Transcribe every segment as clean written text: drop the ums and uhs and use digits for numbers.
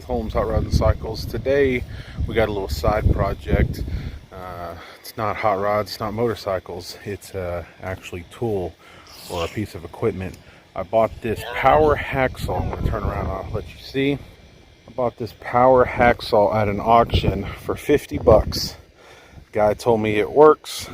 with Holmes Hot Rods and Cycles. Today we got a little side project. It's not hot rods, it's not motorcycles, it's actually tool or a piece of equipment. I bought this power hacksaw. I'm going to turn around and I'll let you see. I bought this power hacksaw at an auction for 50 bucks. Guy told me it works.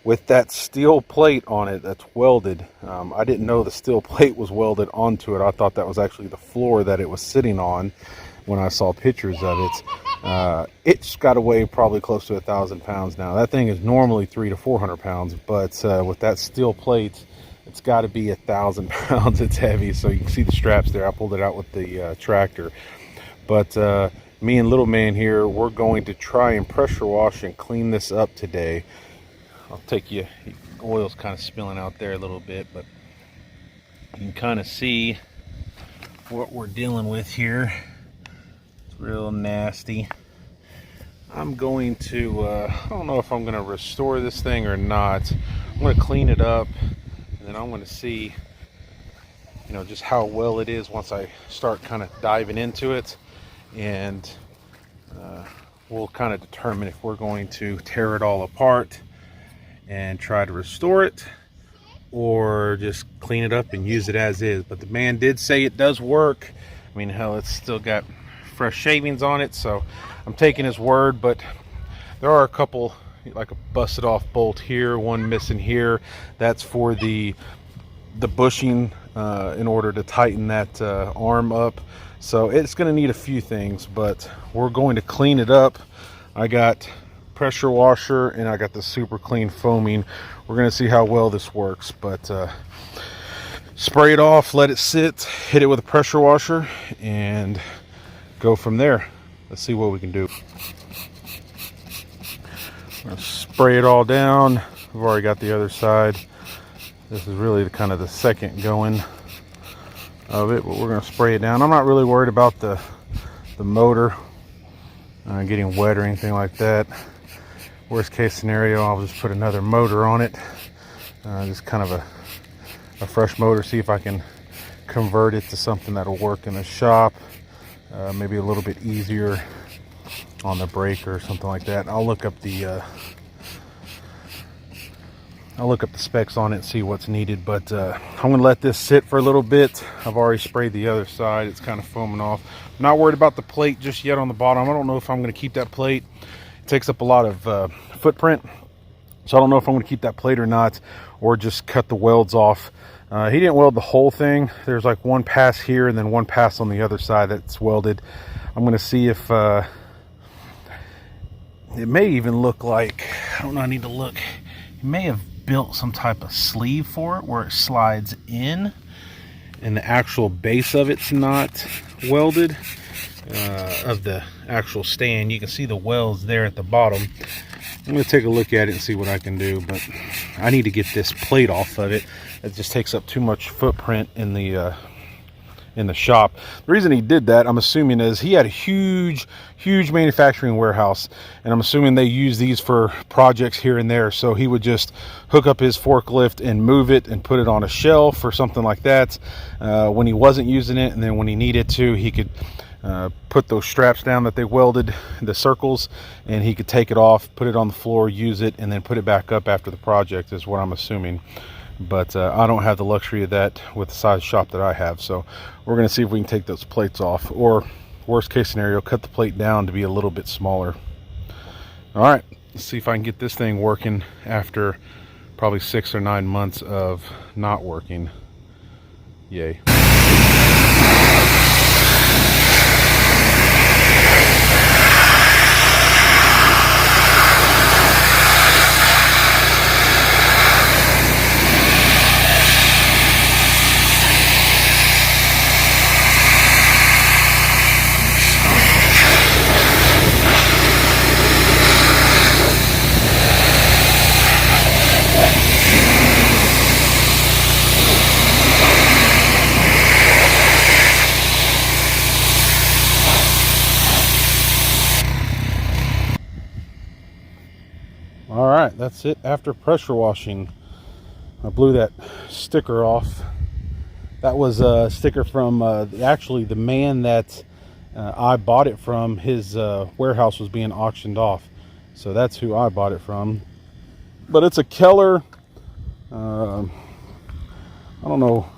With that steel plate on it that's welded. I didn't know the steel plate was welded onto it. I thought that was actually the floor that it was sitting on when I saw pictures of it. It's got to weigh probably close to 1,000 pounds now. That thing is normally 300 to 400 pounds, but with that steel plate, it's got to be 1,000 pounds. It's heavy, so you can see the straps there. I pulled it out with the tractor. But me and little man here, we're going to try and pressure wash and clean this up today. I'll take you, oil's kind of spilling out there a little bit, but you can kind of see what we're dealing with here. It's real nasty. I'm going to, I don't know if I'm going to restore this thing or not. I'm going to clean it up, and then I'm going to see, you know, just how well it is once I start kind of diving into it, and we'll kind of determine if we're going to tear it all apart and try to restore it or just clean it up and use it as is. But the man did say it does work. I mean, hell, it's still got fresh shavings on it, so I'm taking his word. But there are a couple, like a busted off bolt here, one missing here. That's for the bushing in order to tighten that arm up. So it's going to need a few things, but we're going to clean it up. I got pressure washer and I got the super clean foaming. We're going to see how well this works, but spray it off, let it sit, hit it with a pressure washer, and go from there. Let's see what we can do. I'm going to spray it all down. I've already got the other side. This is really kind of the second going of it, but we're going to spray it down. I'm not really worried about the motor getting wet or anything like that. Worst case scenario, I'll just put another motor on it, just kind of a fresh motor, see if I can convert it to something that'll work in the shop, maybe a little bit easier on the brake or something like that. I'll look up the specs on it and see what's needed, but I'm going to let this sit for a little bit. I've already sprayed the other side. It's kind of foaming off. I'm not worried about the plate just yet on the bottom. I don't know if I'm going to keep that plate. It takes up a lot of footprint, so I don't know if I'm going to keep that plate or not, or just cut the welds off. He didn't weld the whole thing. There's like one pass here and then one pass on the other side that's welded. I'm going to see if it may even look like, I don't know, I need to look. He may have built some type of sleeve for it where it slides in and the actual base of it's not welded. Of the actual stand, you can see the welds there at the bottom. I'm going to take a look at it and see what I can do, but I need to get this plate off of it. It just takes up too much footprint in the shop. The reason he did that, I'm assuming, is he had a huge manufacturing warehouse, and I'm assuming they use these for projects here and there. So he would just hook up his forklift and move it and put it on a shelf or something like that when he wasn't using it, and then when he needed to, he could put those straps down that they welded, the circles, and he could take it off, put it on the floor, use it, and then put it back up after the project, is what I'm assuming. But I don't have the luxury of that with the size shop that I have, so we're going to see if we can take those plates off, or worst case scenario, cut the plate down to be a little bit smaller. All right, let's see if I can get this thing working after probably 6 or 9 months of not working. Yay. All right, that's it after pressure washing. I blew that sticker off. That was a sticker from actually the man that I bought it from. His warehouse was being auctioned off, so that's who I bought it from. But it's a Keller, I don't know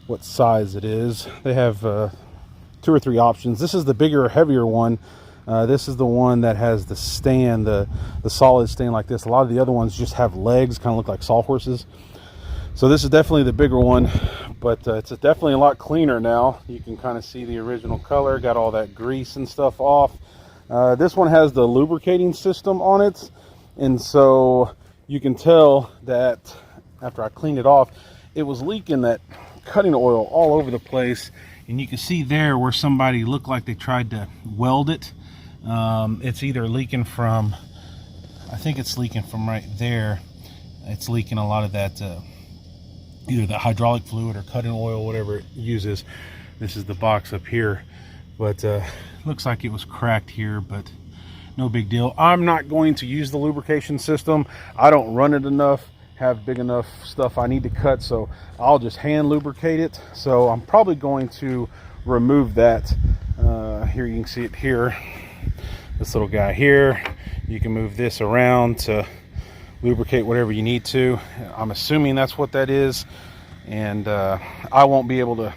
what size it is. They have 2 or 3 options. This is the bigger, heavier one. This is the one that has the stand, the solid stand like this. A lot of the other ones just have legs, kind of look like sawhorses. So this is definitely the bigger one, but it's definitely a lot cleaner now. You can kind of see the original color, got all that grease and stuff off. This one has the lubricating system on it, and so you can tell that after I cleaned it off, it was leaking that cutting oil all over the place. And you can see there where somebody looked like they tried to weld it. It's either leaking from, I think it's leaking from right there. It's leaking a lot of that, either the hydraulic fluid or cutting oil, whatever it uses. This is the box up here, but looks like it was cracked here, but no big deal. I'm not going to use the lubrication system. I don't run it enough, have big enough stuff I need to cut, so I'll just hand lubricate it. So I'm probably going to remove that. Here you can see it here, this little guy here. You can move this around to lubricate whatever you need to. I'm assuming that's what that is, and I won't be able to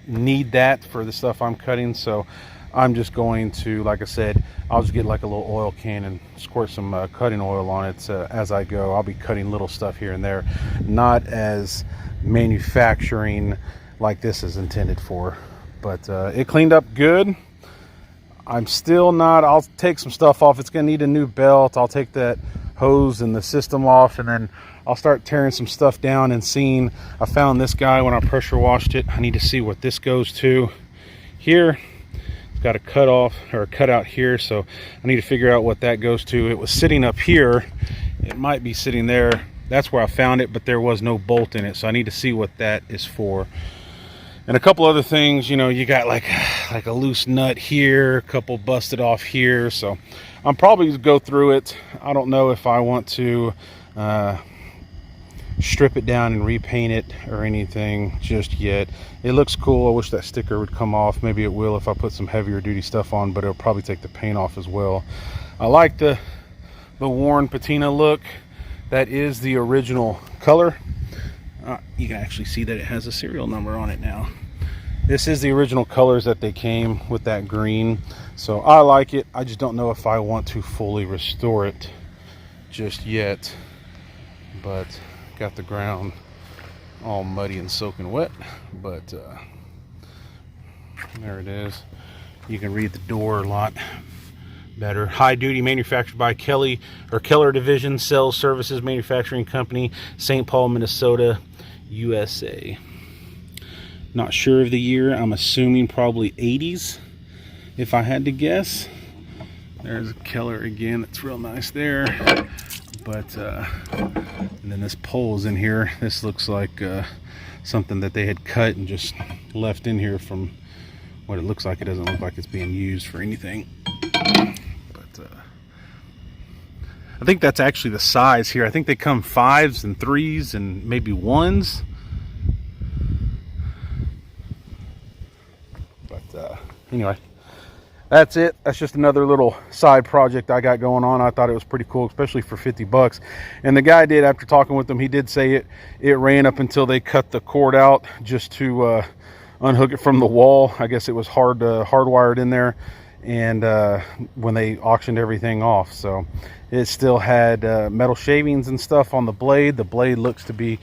need that for the stuff I'm cutting, so I'm just going to, like I said, I'll just get like a little oil can and squirt some cutting oil on it as I go. I'll be cutting little stuff here and there, not as manufacturing like this is intended for. But it cleaned up good. I'm still not, I'll take some stuff off. It's gonna need a new belt. I'll take that hose and the system off, and then I'll start tearing some stuff down and seeing. I found this guy when I pressure washed it. I need to see what this goes to. Here it's got a cut off or a cut out here, so I need to figure out what that goes to. It was sitting up here, it might be sitting there. That's where I found it, but there was no bolt in it, so I need to see what that is for. And a couple other things, you know, you got like a loose nut here, a couple busted off here, so I'm probably going to go through it. I don't know if I want to strip it down and repaint it or anything just yet. It looks cool. I wish that sticker would come off. Maybe it will if I put some heavier duty stuff on, but it'll probably take the paint off as well. I like the worn patina look. That is the original color. You can actually see that it has a serial number on it now. This is the original colors that they came with, that green. So I like it. I just don't know if I want to fully restore it just yet. But got the ground all muddy and soaking wet. But there it is. You can read the door a lot better. High duty, manufactured by Keller Division, Sales Services Manufacturing Company, St. Paul, Minnesota, USA. Not sure of the year. I'm assuming probably 80s if I had to guess. There's a Keller again. That's real nice there. But and then this pole's in here. This looks like something that they had cut and just left in here from what it looks like. It doesn't look like it's being used for anything. But I think that's actually the size here. I think they come 5s and 3s and maybe 1s. But anyway, that's it. That's just another little side project I got going on. I thought it was pretty cool, especially for 50 bucks. And the guy did, after talking with him, he did say it ran up until they cut the cord out just to unhook it from the wall. I guess it was hardwired in there, and when they auctioned everything off, so it still had metal shavings and stuff on the blade. The blade looks to be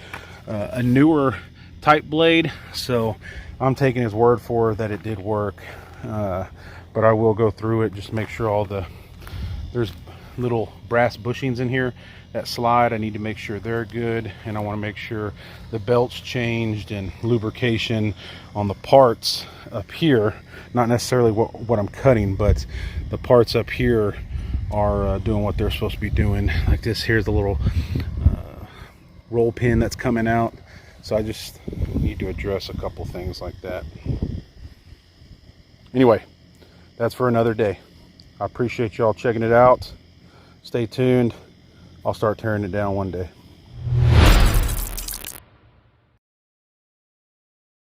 a newer type blade, so I'm taking his word for that it did work. But I will go through it, just make sure there's little brass bushings in here that slide. I need to make sure they're good, and I want to make sure the belt's changed and lubrication on the parts up here, not necessarily what I'm cutting, but the parts up here are doing what they're supposed to be doing. Like this, here's the little roll pin that's coming out, so I just need to address a couple things like that. Anyway, that's for another day. I appreciate y'all checking it out. Stay tuned. I'll start tearing it down one day.